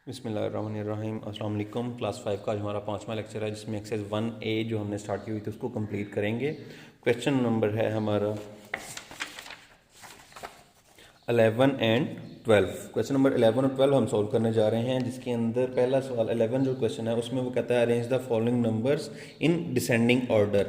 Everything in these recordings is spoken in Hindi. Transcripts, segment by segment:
बिस्मिल्लाहिर्रहमानिर्रहीम अस्सलाम वालेकुम। क्लास 5 का आज हमारा 5वां लेक्चर है जिसमें एक्सरसाइज 1A जो हमने स्टार्ट की हुई थी उसको कंप्लीट करेंगे। क्वेश्चन नंबर है हमारा 11 एंड 12। क्वेश्चन नंबर 11 और 12 हम सॉल्व करने जा रहे हैं, जिसके अंदर पहला सवाल 11 जो क्वेश्चन है उसमें वो कहता है arrange the following numbers in descending order.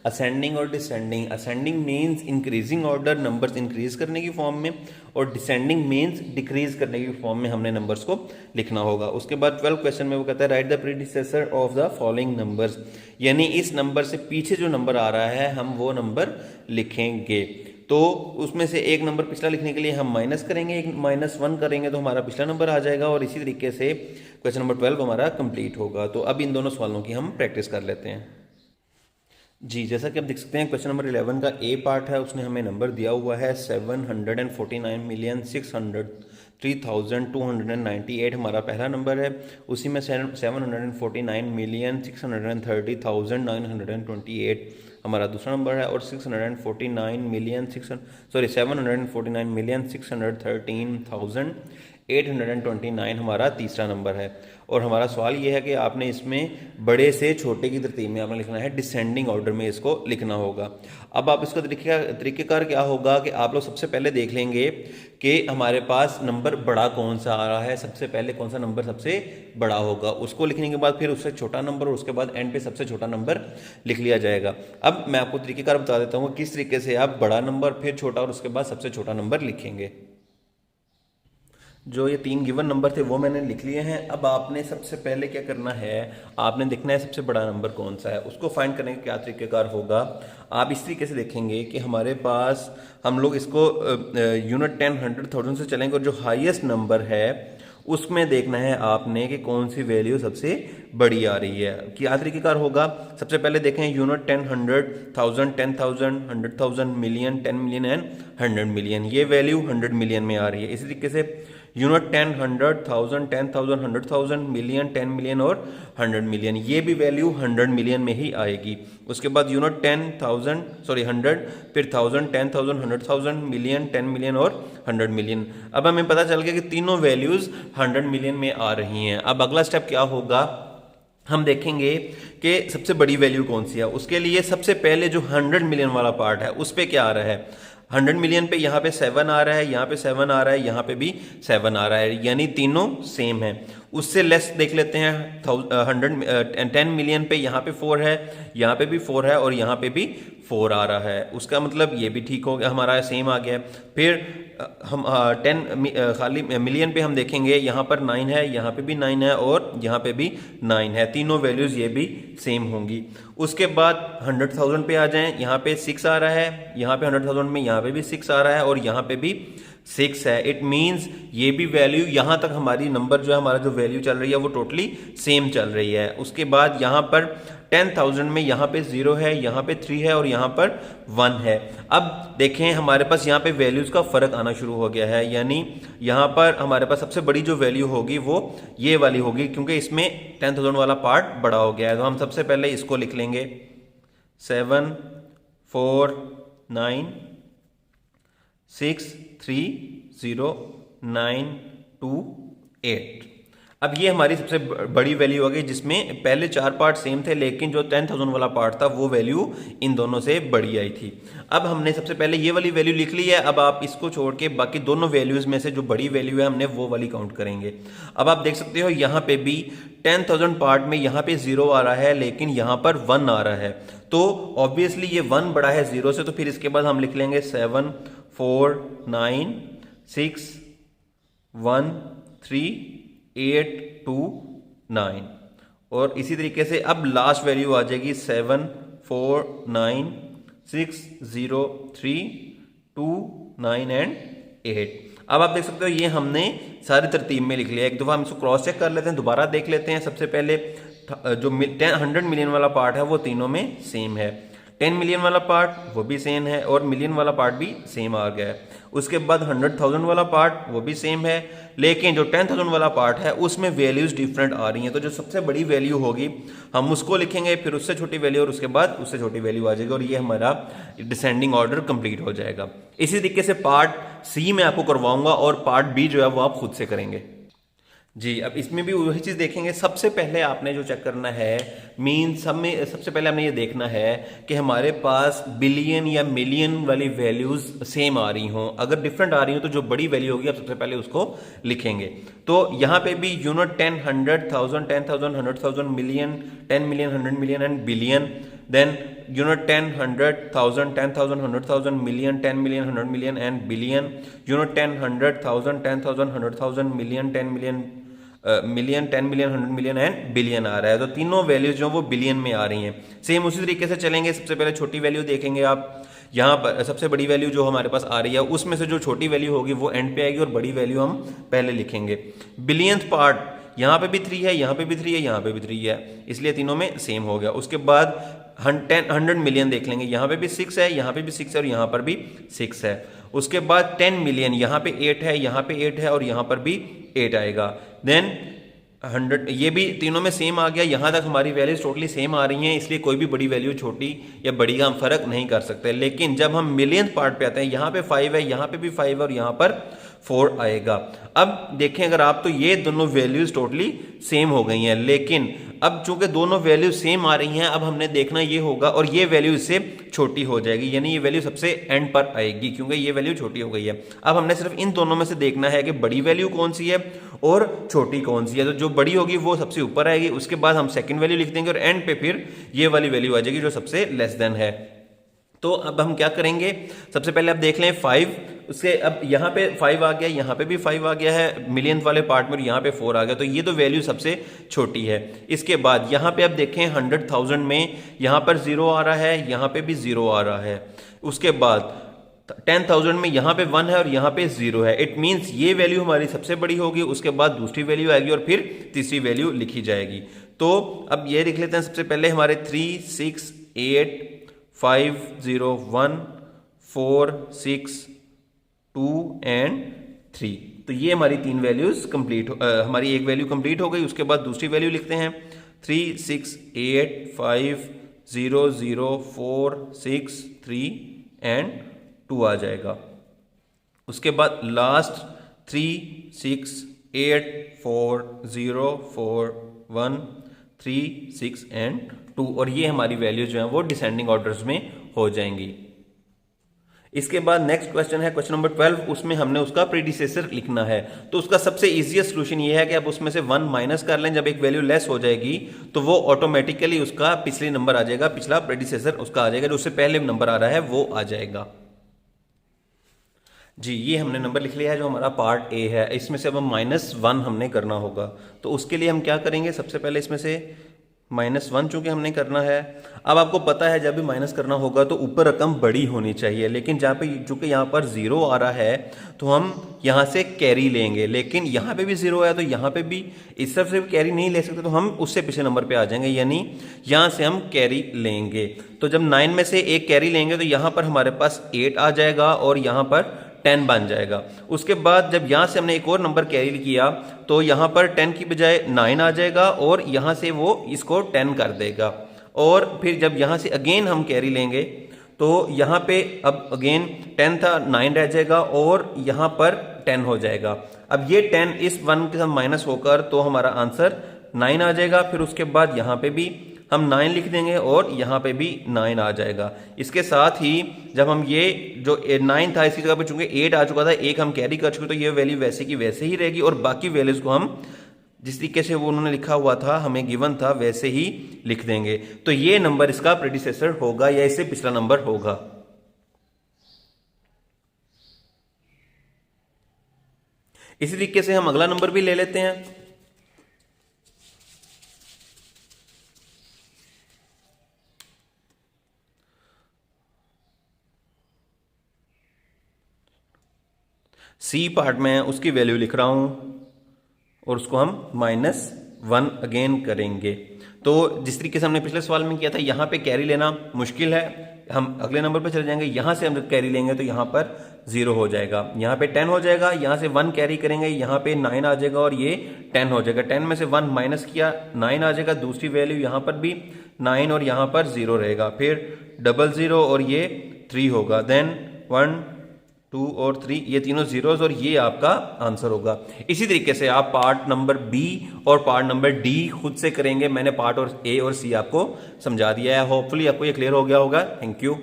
Ascending और descending, ascending means increasing order, numbers increase करने की फॉर्म में, और डिसेंडिंग मीन्स डिक्रीज करने की फॉर्म में हमने नंबर्स को लिखना होगा। उसके बाद 12 क्वेश्चन में वो कहता है right the predecessor of the following numbers, यानी इस नंबर से पीछे जो नंबर आ रहा है हम वो नंबर लिखेंगे। तो उसमें से एक नंबर पिछला लिखने के लिए हम माइनस करेंगे, एक -1 करेंगे तो हमारा पिछला नंबर आ जाएगा, और इसी तरीके से क्वेश्चन नंबर 12 हमारा कंप्लीट होगा। तो अब इन दोनों सवालों की हम प्रैक्टिस कर लेते हैं। जी, जैसा कि आप देख सकते हैं क्वेश्चन नंबर 11 का ए पार्ट है, उसने हमें नंबर दिया हुआ है 749,603,298 हमारा पहला नंबर है। उसी में 749,630,928 हमारा दूसरा नंबर है, और 749,613,829 हमारा तीसरा नंबर है। और हमारा सवाल ये है कि आपने इसमें बड़े से छोटे की तरतीब में आपने लिखना है, डिसेंडिंग ऑर्डर में इसको लिखना होगा। अब आप इसका तरीक़ेकार क्या होगा कि आप लोग सबसे पहले देख लेंगे कि हमारे पास नंबर बड़ा कौन सा आ रहा है, सबसे पहले कौन सा नंबर सबसे बड़ा होगा, उसको लिखने के बाद फिर उससे छोटा नंबर, और उसके बाद एंड पे सबसे छोटा नंबर लिख लिया जाएगा। अब मैं आपको तरीक़ेकार बता देता हूँ किस तरीके से आप बड़ा नंबर, फिर छोटा, और उसके बाद सबसे छोटा नंबर लिखेंगे। जो ये 3 गिवन नंबर थे वो मैंने लिख लिए हैं। अब आपने सबसे पहले क्या करना है, आपने देखना है सबसे बड़ा नंबर कौन सा है, उसको फाइंड करने का क्या तरीक़ेकार होगा। आप इस तरीके से देखेंगे कि हमारे पास हम लोग इसको यूनिट 10, 100, 1000 से चलेंगे, और जो हाईएस्ट नंबर है उसमें देखना है आपने कि कौन सी वैल्यू सबसे बड़ी आ रही है। क्या तरीक़ेकार होगा, सबसे पहले देखें unit 10, 100, 1000, 10,000, 100,000, million, 10 million and 100 million, ये वैल्यू 100 मिलियन में आ रही है। इसी तरीके से यूनिट 10, 100, 1000, 10,000, 100,000, मिलियन, 10 मिलियन और 100 मिलियन, ये भी वैल्यू 100 मिलियन में ही आएगी। उसके बाद यूनिट 10,000 100, फिर 1000, 10,000, 100,000, मिलियन, 10 मिलियन और 100 मिलियन। अब हमें पता चल गया कि तीनों वैल्यूज 100 मिलियन में आ रही हैं। अब अगला स्टेप क्या होगा, हम देखेंगे कि सबसे बड़ी वैल्यू कौन सी है। उसके लिए सबसे पहले जो 100 मिलियन वाला पार्ट है उस पर क्या आ रहा है, 100 मिलियन पे यहाँ पे 7 आ रहा है, यहाँ पे 7 आ रहा है, यहाँ पे भी 7 आ रहा है, यानी तीनों सेम है। उससे लेस देख लेते हैं, 10 मिलियन पे यहाँ पे 4 है, यहाँ पे भी 4 है, और यहाँ पे भी 4 आ रहा है। उसका मतलब ये भी ठीक हो गया, हमारा सेम आ गया। फिर हम 10 खाली मिलियन पे हम देखेंगे, यहाँ पर 9 है, यहाँ पे भी 9 है, और यहाँ पे भी 9 है, तीनों वैल्यूज़ ये भी सेम होंगी। उसके बाद 100,000 पे आ जाएं, यहाँ पे 6 आ रहा है, यहाँ पे 100,000 में यहाँ पे भी 6 आ रहा है, और यहाँ पे भी 6 है। इट मीन्स ये भी वैल्यू, यहाँ तक हमारी नंबर जो है, हमारा जो वैल्यू चल रही है वो टोटली सेम चल रही है। उसके बाद यहाँ पर 10,000 में यहाँ पे 0 है, यहाँ पे 3 है, और यहाँ पर 1 है। अब देखें हमारे पास यहाँ पे वैल्यूज़ का फ़र्क आना शुरू हो गया है, यानी यहाँ पर हमारे पास सबसे बड़ी जो वैल्यू होगी वो ये वाली होगी, क्योंकि इसमें 10,000 वाला पार्ट बड़ा हो गया है। तो हम सबसे पहले इसको लिख लेंगे 7 4 9 6 3 0 9 2 8। अब ये हमारी सबसे बड़ी वैल्यू हो गई, जिसमें पहले 4 पार्ट सेम थे, लेकिन जो 10,000 वाला पार्ट था वो वैल्यू इन दोनों से बड़ी आई थी। अब हमने सबसे पहले ये वाली वैल्यू लिख ली है। अब आप इसको छोड़ के बाकी दोनों वैल्यूज़ में से जो बड़ी वैल्यू है हमने वो वाली काउंट करेंगे। अब आप देख सकते हो यहाँ पे भी 10,000 पार्ट में यहाँ पे 0 आ रहा है, लेकिन यहाँ पर 1 आ रहा है, तो ऑब्वियसली ये 1 बड़ा है 0 से। तो फिर इसके बाद हम लिख लेंगे 7 4 9 6 1 3 8 2 9, और इसी तरीके से अब लास्ट वैल्यू आ जाएगी 7 4 9 6 0 3 2 9 एंड 8। अब आप देख सकते हो ये हमने सारी तरतीब में लिख लिया। एक दफ़ा हम इसको क्रॉस चेक कर लेते हैं, दोबारा देख लेते हैं। सबसे पहले जो 100 मिलियन वाला पार्ट है वो तीनों में सेम है, 10 मिलियन वाला पार्ट वो भी सेम है, और मिलियन वाला पार्ट भी सेम आ गया है। उसके बाद 100,000 वाला पार्ट वो भी सेम है, लेकिन जो 10,000 वाला पार्ट है उसमें वैल्यूज़ डिफरेंट आ रही हैं। तो जो सबसे बड़ी वैल्यू होगी हम उसको लिखेंगे, फिर उससे छोटी वैल्यू, और उसके बाद उससे छोटी वैल्यू आ जाएगी, और ये हमारा डिसेंडिंग ऑर्डर कंप्लीट हो जाएगा। इसी तरीके से पार्ट सी में आपको करवाऊंगा, और पार्ट बी जो है वो आप खुद से करेंगे। जी, अब इसमें भी वही चीज़ देखेंगे। सबसे पहले आपने जो चेक करना है, मीन सब में सबसे पहले हमने ये देखना है कि हमारे पास बिलियन या मिलियन वाली वैल्यूज़ सेम आ रही हों। अगर डिफरेंट आ रही हो तो जो बड़ी वैल्यू होगी आप सबसे पहले उसको लिखेंगे। तो यहाँ पे भी unit 10, 100,000, 10,000, 100,000, million, 10 million, 100 million and billion. Then unit 10, 100,000, 10,000, 100,000, million, 10 million, 100 million and billion. Unit 10, 100,000, 10,000, 100,000, million, 10 million, million, 10 million, 100 million and billion आ रहा है। तो तीनों वैल्यूज जो वो बिलियन में आ रही हैं। सेम उसी तरीके से चलेंगे। सबसे पहले छोटी वैल्यू देखेंगे आप। यहाँ पर सबसे बड़ी वैल्यू जो हमारे पास आ रही है उसमें से जो छोटी वैल्यू होगी वो एंड पे आएगी और बड़ी वैल्यू हम पहले लिखेंगे। बिलियंथ पार्ट यहाँ पे भी 3 है, यहाँ पे भी 3 है, यहाँ पे भी 3 है, इसलिए तीनों में सेम हो गया। उसके बाद 100 मिलियन देख लेंगे। यहाँ पे भी 6 है, यहाँ पे भी 6 है और यहाँ पर भी 6 है। उसके बाद 10 मिलियन, यहाँ पे 8 है, यहाँ पे 8 है और यहाँ पर भी 8 आएगा। देन 100, ये भी तीनों में सेम आ गया। यहाँ तक हमारी वैल्यूज टोटली सेम आ रही हैं, इसलिए कोई भी बड़ी वैल्यू छोटी या बड़ी का हम फर्क नहीं कर सकते। लेकिन जब हम मिलियन पार्ट पे आते हैं, यहाँ पे 5 है, यहाँ पे भी 5 है और यहाँ पर 4 आएगा। अब देखें अगर आप, तो ये दोनों वैल्यूज टोटली सेम हो गई हैं। लेकिन अब चूंकि दोनों वैल्यू सेम आ रही हैं, अब हमने देखना ये होगा और ये वैल्यू इससे छोटी हो जाएगी, यानी ये वैल्यू सबसे एंड पर आएगी क्योंकि ये वैल्यू छोटी हो गई है। अब हमने सिर्फ इन दोनों में से देखना है कि बड़ी वैल्यू कौन सी है और छोटी कौन सी है। तो जो बड़ी होगी वो सबसे ऊपर आएगी, उसके बाद हम सेकंड वैल्यू लिख देंगे और एंड पे फिर ये वाली वैल्यू आ जाएगी जो सबसे लेस देन है। तो अब हम क्या करेंगे, सबसे पहले आप देख लें 5, उसके अब यहाँ पे 5 आ गया, यहाँ पे भी 5 आ गया है मिलियन वाले पार्ट में, और यहाँ पे 4 आ गया। तो ये तो वैल्यू सबसे छोटी है। इसके बाद यहाँ पे आप देखें 100,000 में यहाँ पर 0 आ रहा है, यहाँ पे भी 0 आ रहा है। उसके बाद 10,000 में यहाँ पे 1 है और यहाँ पे 0 है। इट मीन्स ये वैल्यू हमारी सबसे बड़ी होगी, उसके बाद दूसरी वैल्यू आएगी और फिर तीसरी वैल्यू लिखी जाएगी। तो अब ये लिख लेते हैं सबसे पहले हमारे 3, 6, 8, 5, 0, 1, 4, 6, 2 एंड 3। तो ये हमारी तीन वैल्यूज कंप्लीट, हमारी एक वैल्यू कंप्लीट हो गई। उसके बाद दूसरी वैल्यू लिखते हैं 3, 6, 8, 5, 0, 0, 4, 6, 3 एंड 2 आ जाएगा। उसके बाद लास्ट 3, 6, 8, 4, 0, 4, 1, 3, 6 एंड 2, और ये हमारी वैल्यू जो है वो डिसेंडिंग ऑर्डर्स में हो जाएंगी। इसके बाद नेक्स्ट क्वेश्चन है क्वेश्चन नंबर 12। उसमें हमने उसका प्रीडिसेसर लिखना है। तो उसका सबसे इजीएस्ट सोल्यूशन ये है कि आप उसमें से 1 माइनस कर लें। जब एक वैल्यू लेस हो जाएगी तो वो ऑटोमेटिकली उसका पिछले नंबर आ जाएगा, पिछला प्रीडिसेसर उसका आ जाएगा, जो उससे पहले नंबर आ रहा है वो आ जाएगा। जी, ये हमने नंबर लिख लिया है जो हमारा पार्ट ए है। इसमें से अब हम -1 हमने करना होगा। तो उसके लिए हम क्या करेंगे, सबसे पहले इसमें से -1 चूंकि हमने करना है। अब आपको पता है जब भी माइनस करना होगा तो ऊपर रकम बड़ी होनी चाहिए, लेकिन जहाँ पे चूंकि यहाँ पर 0 आ रहा है तो हम यहाँ से कैरी लेंगे। लेकिन यहाँ पे भी 0 है तो यहाँ पे भी इस तरफ से भी कैरी नहीं ले सकते, तो हम उससे पिछले नंबर पे आ जाएंगे, यानी यहाँ से हम कैरी लेंगे। तो जब 9 में से एक कैरी लेंगे तो यहाँ पर हमारे पास 8 आ जाएगा और यहाँ पर 10 बन जाएगा। उसके बाद जब यहाँ से हमने एक और नंबर कैरी किया तो यहाँ पर 10 की बजाय 9 आ जाएगा और यहाँ से वो इसको 10 कर देगा। और फिर जब यहाँ से अगेन हम कैरी लेंगे तो यहाँ पे अब अगेन 10 था, 9 रह जाएगा और यहाँ पर 10 हो जाएगा। अब ये 10 इस 1 के साथ माइनस होकर तो हमारा आंसर 9 आ जाएगा। फिर उसके बाद यहाँ पे भी हम 9 लिख देंगे और यहाँ पे भी 9 आ जाएगा। इसके साथ ही जब हम ये जो 9 था इसकी जगह पे चूंकि 8 आ चुका था, एक हम कैरी कर चुके, तो ये वैल्यू वैसे की वैसे ही रहेगी और बाकी वैल्यूज को हम जिस तरीके से वो उन्होंने लिखा हुआ था, हमें गिवन था, वैसे ही लिख देंगे। तो ये नंबर इसका प्रीडिसेसर होगा या इससे पिछला नंबर होगा। इसी तरीके से हम अगला नंबर भी ले लेते हैं। सी पार्ट में उसकी वैल्यू लिख रहा हूं और उसको हम -1 अगेन करेंगे। तो जिस तरीके से हमने पिछले सवाल में किया था, यहाँ पे कैरी लेना मुश्किल है, हम अगले नंबर पे चले जाएंगे। यहाँ से हम कैरी लेंगे तो यहाँ पर 0 हो जाएगा, यहाँ पे 10 हो जाएगा। यहाँ से 1 कैरी करेंगे, यहाँ पे 9 आ जाएगा और ये 10 हो जाएगा। 10 में से 1 माइनस किया, 9 आ जाएगा। दूसरी वैल्यू यहाँ पर भी 9 और यहाँ पर 0 रहेगा। फिर 00 और ये 3 होगा। देन 1, 2 और 3 ये तीनों जीरोस और ये आपका आंसर होगा। इसी तरीके से आप पार्ट नंबर बी और पार्ट नंबर डी खुद से करेंगे। मैंने पार्ट और ए और सी आपको समझा दिया है। होपफुली आपको ये क्लियर हो गया होगा। Thank you.